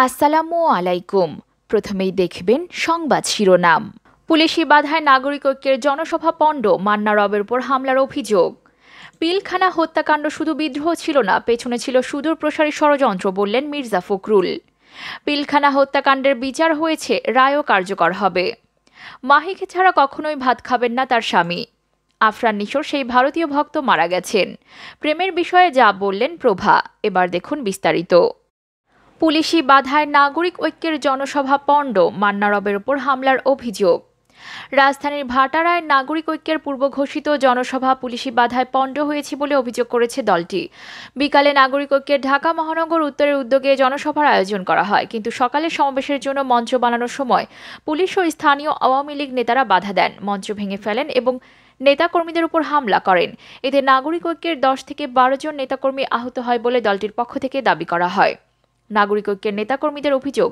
আসসালামু আলাইকুম। প্রথমেই দেখবেন সংবাদ শিরোনাম। পুলিশি বাধায় নাগরিক ঐক্যের জনসভা পণ্ড, মান্না রবের উপর হামলার অভিযোগ। পিলখানা হত্যাকাণ্ড শুধু বিদ্রোহ ছিল না, পেছনে ছিল সুদূর প্রসারী ষড়যন্ত্র, বললেন মির্জা ফখরুল। পিলখানা হত্যাকাণ্ডের বিচার হয়েছে, রায়ও কার্যকর হবে। মাহিকে ছাড়া কখনোই ভাত খাবেন না তার স্বামী। আফরান নিশোর সেই ভারতীয় ভক্ত মারা গেছেন। প্রেমের বিষয়ে যা বললেন প্রভা। এবার দেখুন বিস্তারিত। পুলিশি বাধায় নাগরিক ঐক্যের জনসভা পণ্ড, মান্না রবের ওপর হামলার অভিযোগ। রাজধানীর ভাটারায় নাগরিক ঐক্যের পূর্ব ঘোষিত জনসভা পুলিশি বাধায় পণ্ড হয়েছে বলে অভিযোগ করেছে দলটি। বিকালে নাগরিক ঐক্যের ঢাকা মহানগর উত্তরের উদ্যোগে জনসভার আয়োজন করা হয়, কিন্তু সকালে সমাবেশের জন্য মঞ্চ বানানোর সময় পুলিশ ও স্থানীয় আওয়ামী লীগ নেতারা বাধা দেন, মঞ্চ ভেঙে ফেলেন এবং নেতাকর্মীদের উপর হামলা করেন। এতে নাগরিক ঐক্যের 10 থেকে 12 জন নেতাকর্মী আহত হয় বলে দলটির পক্ষ থেকে দাবি করা হয়। নাগরিক ঐক্যের নেতাকর্মীদের অভিযোগ,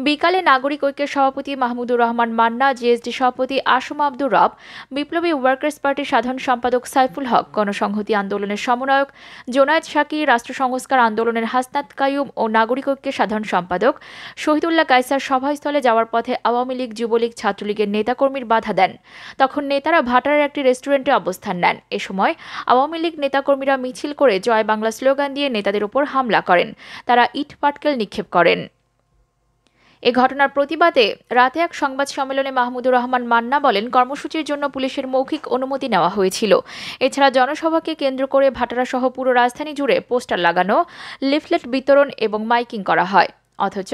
বিকালে নাগরিক ঐক্যের সভাপতি মাহমুদুর রহমান মান্না, জিএসডি সভাপতি আসম আব্দুর রব, বিপ্লবী ওয়ার্কার্স পার্টির সাধারণ সম্পাদক সাইফুল হক, গণসংহতি আন্দোলনের সমন্বয়ক জোনায়েদ শাকির, রাষ্ট্র সংস্কার আন্দোলনের হাসনাত কাইয়ুম ও নাগরিক ঐক্যের সাধারণ সম্পাদক শহীদুল্লাহ কায়সার সভাস্থলে যাওয়ার পথে আওয়ামী লীগ, যুবলীগ, ছাত্রলীগের নেতাকর্মীর বাধা দেন। তখন নেতারা ভাটারের একটি রেস্টুরেন্টে অবস্থান নেন। এ সময় আওয়ামী লীগ নেতাকর্মীরা মিছিল করে জয় বাংলা স্লোগান দিয়ে নেতাদের উপর হামলা করেন। তারা ইট পাটকেল নিক্ষেপ করেন। এ ঘটনার প্রতিবাদে রাতে এক সংবাদ সম্মেলনে মাহমুদুর রহমান মান্না বলেন, কর্মসূচির জন্য পুলিশের মৌখিক অনুমতি নেওয়া হয়েছিল। এছাড়া জনসভাকে কেন্দ্র করে ভাটারা সহ পুরো রাজধানী জুড়ে পোস্টার লাগানো, লিফলেট বিতরণ এবং মাইকিং করা হয়। অথচ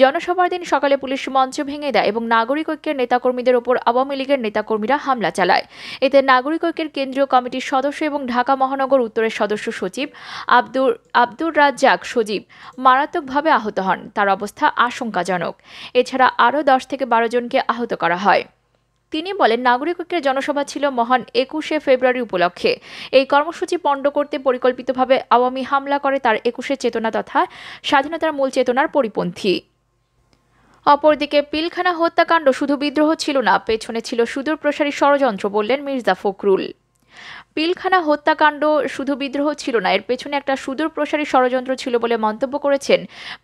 জনসভার দিন সকালে পুলিশ মঞ্চ ভেঙে দেয় এবং নাগরিক ঐক্যের নেতাকর্মীদের ওপর আওয়ামী লীগের নেতাকর্মীরা হামলা চালায়। এতে নাগরিক ঐক্যের কেন্দ্রীয় কমিটির সদস্য এবং ঢাকা মহানগর উত্তরের সদস্য সচিব আব্দুর রাজ্জাক সজীব মারাত্মকভাবে আহত হন। তার অবস্থা আশঙ্কাজনক। এছাড়া আরও 10 থেকে 12 জনকে আহত করা হয়। তিনি বলেন, নাগরিক ঐক্যের জনসভা ছিল মহান 21শে ফেব্রুয়ারি উপলক্ষে। এই কর্মসূচি পণ্ড করতে পরিকল্পিতভাবে আওয়ামী হামলা করে তার 21শে চেতনা তথা স্বাধীনতার মূল চেতনার পরিপন্থী। অপরদিকে পিলখানা হত্যাকাণ্ড শুধু বিদ্রোহ ছিল না, পেছনে ছিল সুদূর প্রসারী ষড়যন্ত্র, বললেন মির্জা ফখরুল। পিলখানা হত্যাকাণ্ড শুধু বিদ্রোহ ছিল না, এর পেছনে একটা সুদূর প্রসারী ষড়যন্ত্র ছিল বলে মন্তব্য করেছেন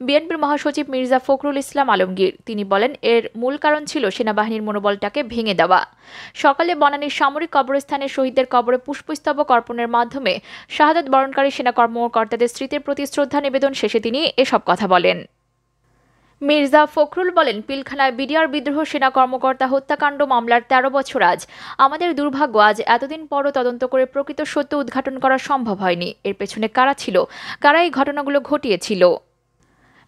বিএনপির মহাসচিব মির্জা ফখরুল ইসলাম আলমগীর। তিনি বলেন, এর মূল কারণ ছিল সেনাবাহিনীর মনোবলটাকে ভেঙে দেওয়া। সকালে বনানীর সামরিক কবরস্থানে শহীদদের কবরে পুষ্পস্তবক অর্পণের মাধ্যমে শাহাদাত বরণকারী সেনা কর্মকর্তাদের স্মৃতির প্রতি শ্রদ্ধা নিবেদন শেষে তিনি এসব কথা বলেন। মির্জা ফখরুল বলেন, পিলখানায় বিডিআর বিদ্রোহ সেনা কর্মকর্তা হত্যাকাণ্ড মামলার 13 বছর আজ। আমাদের দুর্ভাগ্য, আজ এতদিন পরও তদন্ত করে প্রকৃত সত্য উদ্ঘাটন করা সম্ভব হয়নি। এর পেছনে কারা ছিল, কারা এই ঘটনাগুলো ঘটিয়েছিল।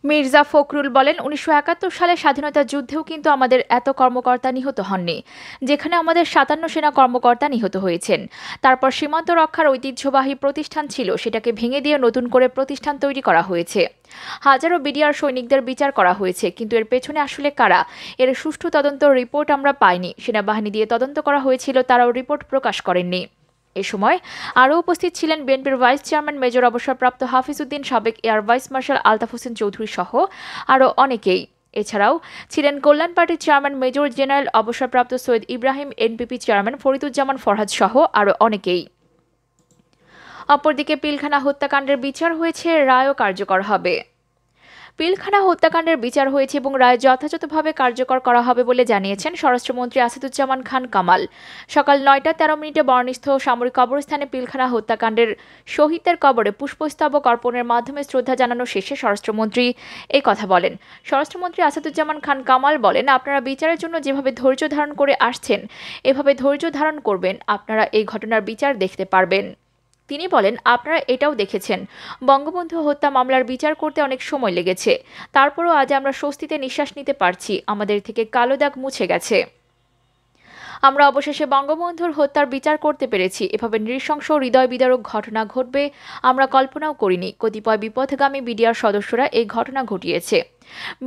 মির্জা ফখরুল বলেন, 1971 সালে স্বাধীনতা যুদ্ধেও কিন্তু আমাদের এত কর্মকর্তা নিহত হননি, যেখানে আমাদের 57 সেনা কর্মকর্তা নিহত হয়েছেন। তারপর সীমান্ত রক্ষার ঐতিহ্যবাহী প্রতিষ্ঠান ছিল, সেটাকে ভেঙে দিয়ে নতুন করে প্রতিষ্ঠান তৈরি করা হয়েছে। হাজারো বিডিআর সৈনিকদের বিচার করা হয়েছে, কিন্তু এর পেছনে আসলে কারা, এর সুষ্ঠু তদন্ত রিপোর্ট আমরা পাইনি। সেনাবাহিনী দিয়ে তদন্ত করা হয়েছিল, তারাও রিপোর্ট প্রকাশ করেননি। এ সময় আরও উপস্থিত ছিলেন বিএনপির ভাইস চেয়ারম্যান মেজর অবসরপ্রাপ্ত হাফিজ উদ্দিন, সাবেক air vice marshal Altaf Hossain Chowdhury সহ আরও অনেকেই। এছাড়াও ছিলেন কল্যাণ পার্টির চেয়ারম্যান মেজর জেনারেল অবসরপ্রাপ্ত সৈয়দ ইব্রাহিম, এনপিপি চেয়ারম্যান ফরিদুজ্জামান ফরহাদ সহ আরও অনেকেই। অপরদিকে পিলখানা হত্যাকাণ্ডের বিচার হয়েছে, রায়ও কার্যকর হবে। পিলখানা হত্যাকাণ্ডের বিচার হয়েছে এবং রায় যথাযথভাবে কার্যকর করা হবে বলে জানিয়েছেন স্বরাষ্ট্রমন্ত্রী আসাদুজ্জামান খান কামাল। সকাল 9টা 13 বর্ণিস্থ সামরিক কবরস্থানে পিলখানা হত্যাকাণ্ডের শহীদদের কবরে পুষ্পস্তবক অর্পণের মাধ্যমে শ্রদ্ধা জানানো শেষে স্বরাষ্ট্রমন্ত্রী এই কথা বলেন। স্বরাষ্ট্রমন্ত্রী আসাদুজ্জামান খান কামাল বলেন, আপনারা বিচারের জন্য যেভাবে ধৈর্য ধারণ করে আসছেন, এভাবে ধৈর্য ধারণ করবেন, আপনারা এই ঘটনার বিচার দেখতে পারবেন। তিনি বলেন, আপনারা এটাও দেখেছেন, বঙ্গবন্ধু হত্যা মামলার বিচার করতে অনেক সময় লেগেছে। তারপরও আজ আমরা স্বস্তিতে নিঃশ্বাস নিতে পারছি, আমাদের থেকে কালো দাগ মুছে গেছে। আমরা অবশেষে বঙ্গবন্ধুর হত্যার বিচার করতে পেরেছি। এভাবে নৃশংস হৃদয় বিদারক ঘটনা ঘটবে আমরা কল্পনাও করিনি। কতিপয় বিপথগামী বিডিআর সদস্যরা এই ঘটনা ঘটিয়েছে।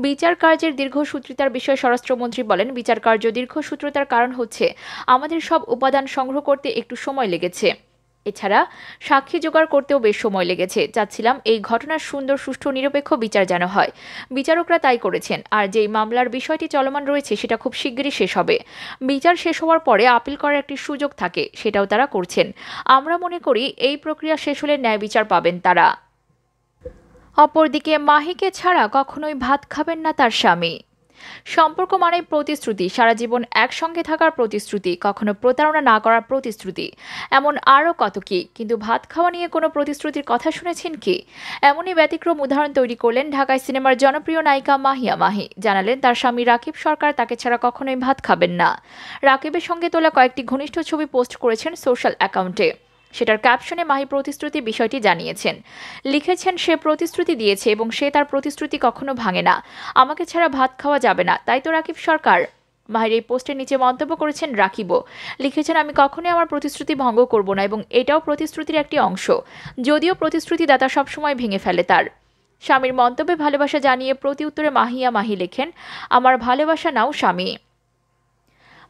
বিচার কার্যের দীর্ঘসূত্রিতার বিষয়ে স্বরাষ্ট্রমন্ত্রী বলেন, বিচার কার্য দীর্ঘসূত্রতার কারণ হচ্ছে আমাদের সব উপাদান সংগ্রহ করতে একটু সময় লেগেছে। এছাড়া সাক্ষী জোগাড় করতেও বেশ সময় লেগেছে। চাচ্ছিলাম এই ঘটনার সুন্দর, সুষ্ঠু, নিরপেক্ষ বিচার যেন হয়। বিচারকরা তাই করেছেন। আর যেই মামলার বিষয়টি চলমান রয়েছে সেটা খুব শিগগিরই শেষ হবে। বিচার শেষ হওয়ার পরে আপিল করার একটি সুযোগ থাকে, সেটাও তারা করছেন। আমরা মনে করি এই প্রক্রিয়া শেষ হলে ন্যায় বিচার পাবেন তারা। অপরদিকে মাহিকে ছাড়া কখনোই ভাত খাবেন না তার স্বামী। সম্পর্ক মানেই প্রতিশ্রুতি, সারা জীবন একসঙ্গে থাকার প্রতিশ্রুতি, কখনো প্রতারণা না করার প্রতিশ্রুতি, এমন আরও কত কি। কিন্তু ভাত খাওয়া নিয়ে কোনো প্রতিশ্রুতির কথা শুনেছেন কি? এমনই ব্যতিক্রম উদাহরণ তৈরি করলেন ঢাকায় সিনেমার জনপ্রিয় নায়িকা মাহিয়া মাহি। জানালেন তার স্বামী রাকিব সরকার তাকে ছাড়া কখনোই ভাত খাবেন না। রাকিবের সঙ্গে তোলা কয়েকটি ঘনিষ্ঠ ছবি পোস্ট করেছেন সোশ্যাল অ্যাকাউন্টে। সেটার ক্যাপশনে মাহি প্রতিশ্রুতি বিষয়টি জানিয়েছেন। লিখেছেন, সে প্রতিশ্রুতি দিয়েছে এবং সে তার প্রতিশ্রুতি কখনো ভাঙে না। আমাকে ছাড়া ভাত খাওয়া যাবে না, তাই তো রাকিব সরকার। মাহির এই পোস্টের নিচে মন্তব্য করেছেন রাকিবও। লিখেছেন, আমি কখনোই আমার প্রতিশ্রুতি ভঙ্গ করব না এবং এটাও প্রতিশ্রুতির একটি অংশ, যদিও প্রতিশ্রুতিদাতা সবসময় ভেঙে ফেলে তার। স্বামীর মন্তব্যে ভালোবাসা জানিয়ে প্রতি উত্তরে মাহিয়া মাহি লেখেন, আমার ভালোবাসা নাও স্বামী।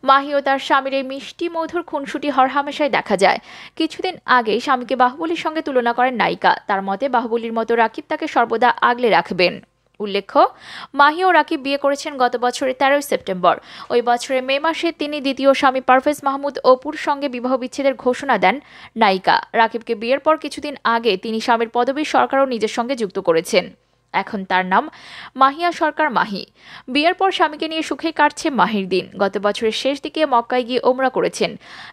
মাহি ও তার স্বামীর এই মিষ্টি মধুর খুনসুটি হরহামেশাই দেখা যায়। কিছুদিন আগেই স্বামীকে বাহুবলীর সঙ্গে তুলনা করেন নায়িকা। তার মতে বাহুবলীর মতো রাকিব তাকে সর্বদা আগলে রাখবেন। উল্লেখ্য, মাহি ও রাকিব বিয়ে করেছেন গত বছরের 13 সেপ্টেম্বর। ওই বছরের মে মাসে তিনি দ্বিতীয় স্বামী পারভেজ মাহমুদ অপুর সঙ্গে বিবাহ বিচ্ছেদের ঘোষণা দেন নায়িকা। রাকিবকে বিয়ের পর কিছুদিন আগে তিনি স্বামীর পদবী সরকারও নিজের সঙ্গে যুক্ত করেছেন। এখন তার নাম মাহিয়া সরকার মাহি। বিয়ের পর স্বামীকে নিয়ে সুখে কাটছে মাহির দিন। গত বছরের শেষ দিকে মক্কায় গিয়ে ওমরা করেছেন।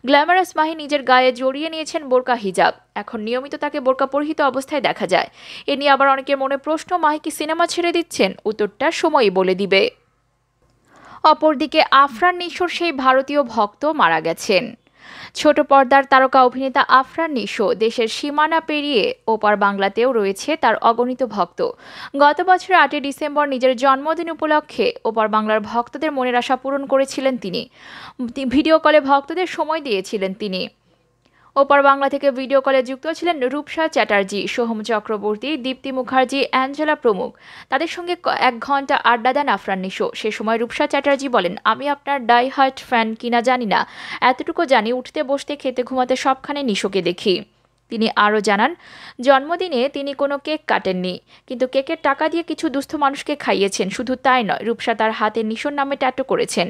গ্ল্যামারাস মাহি নিজের গায়ে জড়িয়ে নিয়েছেন বোরকা হিজাব। এখন নিয়মিত তাকে বোরকা পরিহিত অবস্থায় দেখা যায়। এ নিয়ে আবার অনেকের মনে প্রশ্ন, মাহি কি সিনেমা ছেড়ে দিচ্ছেন? উত্তরটা সময়ই বলে দিবে। অপরদিকে আফরান নিশোর সেই ভারতীয় ভক্ত মারা গেছেন। ছোট পর্দার তারকা অভিনেতা আফরান নিশো দেশের সীমানা পেরিয়ে ওপার বাংলাতেও রয়েছে তার অগণিত ভক্ত। গত বছরের 8 ডিসেম্বর নিজের জন্মদিন উপলক্ষে ওপার বাংলার ভক্তদের মনের আশা পূরণ করেছিলেন তিনি। ভিডিও কলে ভক্তদের সময় দিয়েছিলেন তিনি। ওপার বাংলা থেকে ভিডিও কলে যুক্ত ছিলেন রূপসা চ্যাটার্জি, সোহম চক্রবর্তী, দীপ্তি মুখার্জি, অ্যাঞ্জেলা প্রমুখ। তাদের সঙ্গে 1 ঘন্টা আড্ডা দেন আফরান নিশো। সে সময় রূপসা চ্যাটার্জি বলেন, আমি আপনার ডাই হার্ট ফ্যান কিনা জানি না, এতটুকু জানি উঠতে বসতে খেতে ঘুমাতে সবখানে নিশোকে দেখি। তিনি আরও জানান, জন্মদিনে তিনি কোনো কেক কাটেননি, কিন্তু কেকের টাকা দিয়ে কিছু দুস্থ মানুষকে খাইয়েছেন। শুধু তাই নয়, রূপসা তার হাতে নিশোর নামে ট্যাটু করেছেন।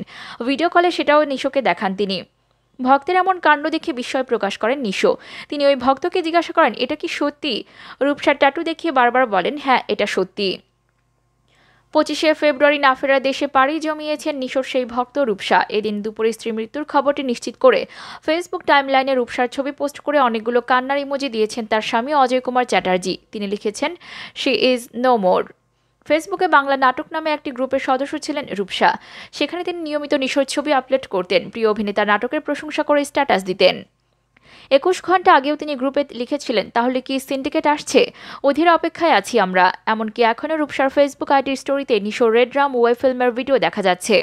ভিডিও কলে সেটাও নিশোকে দেখান তিনি। ভক্তের এমন কাণ্ড দেখে বিস্ময় প্রকাশ করেন নিশো। তিনি ওই ভক্তকে জিজ্ঞাসা করেন, এটা কি সত্যি? রূপসার ট্যাটু দেখিয়ে বারবার বলেন, হ্যাঁ, এটা সত্যি। 25শে ফেব্রুয়ারি না ফেরার দেশে পাড়ি জমিয়েছেন নিশোর সেই ভক্ত রূপসা। এদিন দুপুরে স্ত্রীর মৃত্যুর খবরটি নিশ্চিত করে ফেসবুক টাইমলাইনে রূপসার ছবি পোস্ট করে অনেকগুলো কান্নার ইমোজি দিয়েছেন তার স্বামী অজয় কুমার চ্যাটার্জি। তিনি লিখেছেন, শি ইজ নো মোর। ফেসবুকে বাংলা নাটক নামে একটি গ্রুপের সদস্য ছিলেন রূপসা। সেখানে তিনি নিয়মিত নিশোর ছবি আপলোড করতেন। প্রিয় অভিনেতা নাটকের প্রশংসা করে স্ট্যাটাস দিতেন। 21 ঘন্টা আগেও তিনি গ্রুপে লিখেছিলেন, তাহলে কি সিন্ডিকেট আসছে? অধীর অপেক্ষায় আছি আমরা। এমনকি এখনও রূপসার ফেসবুক আইডির স্টোরিতে নিশোর রেড রাম ওয়েব ফিল্মের ভিডিও দেখা যাচ্ছে।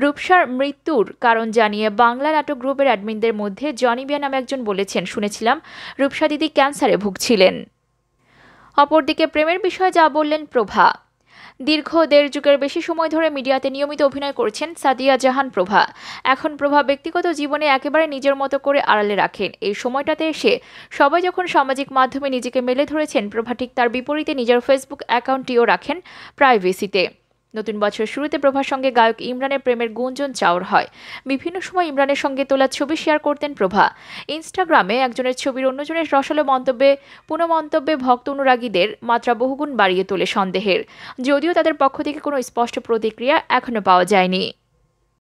রূপসার মৃত্যুর কারণ জানিয়ে বাংলা নাটক গ্রুপের অ্যাডমিনদের মধ্যে জনি বিয়া নামে একজন বলেছেন, শুনেছিলাম রূপসা দিদি ক্যান্সারে ভুগছিলেন। অপরদিকে প্রেমের বিষয়ে যা বললেন প্রভা। দীর্ঘ 1.5 যুগের বেশি সময় ধরে মিডিয়াতে নিয়মিত অভিনয় করছেন সাদিয়া জাহান প্রভা। এখন প্রভা ব্যক্তিগত জীবনে একেবারে নিজের মতো করে আড়ালে রাখেন। এই সময়টাতে এসে সবাই যখন সামাজিক মাধ্যমে নিজেকে মেলে ধরেছেন, প্রভা ঠিক তার বিপরীতে নিজের ফেসবুক অ্যাকাউন্টটিও রাখেন প্রাইভেসিতে। নতুন বছরের শুরুতে প্রভার সঙ্গে গায়ক ইমরানের প্রেমের গুঞ্জন চাউর হয়। বিভিন্ন সময় ইমরানের সঙ্গে তোলা ছবি শেয়ার করতেন প্রভা। ইনস্টাগ্রামে একজনের ছবির অন্যজনের রসালো পুনঃমন্তব্যে ভক্ত অনুরাগীদের মাত্রা বহুগুণ বাড়িয়ে তোলে সন্দেহের, যদিও তাদের পক্ষ থেকে কোনো স্পষ্ট প্রতিক্রিয়া এখনো পাওয়া যায়নি।